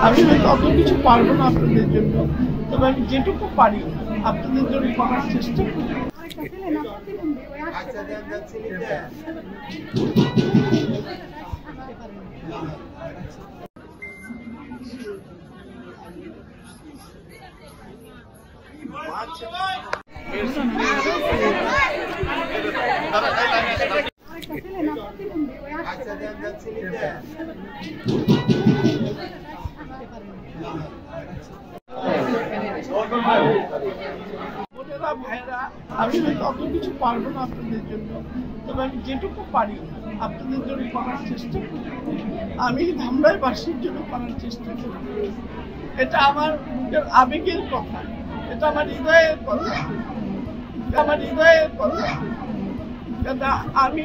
আমি হয়তো অত কিছু পারবো না আপনাদের জন্য, তবে আমি যেটুকু পারি আপনাদের জন্য করার চেষ্টা করি। বোনেরা, ভাইয়েরা, আমি হয়তো অত কিছু পারবো না আপনাদের জন্য, তবে আমি যেটুকু পারি আপনাদের জন্য করার চেষ্টা করি। আমি ধামরাইবাসীর জন্য করার চেষ্টা করি। এটা আমার মুখের আবেগের কথা, এটা আমার হৃদয়ের কথা, আমার হৃদয়ের কথা। আমি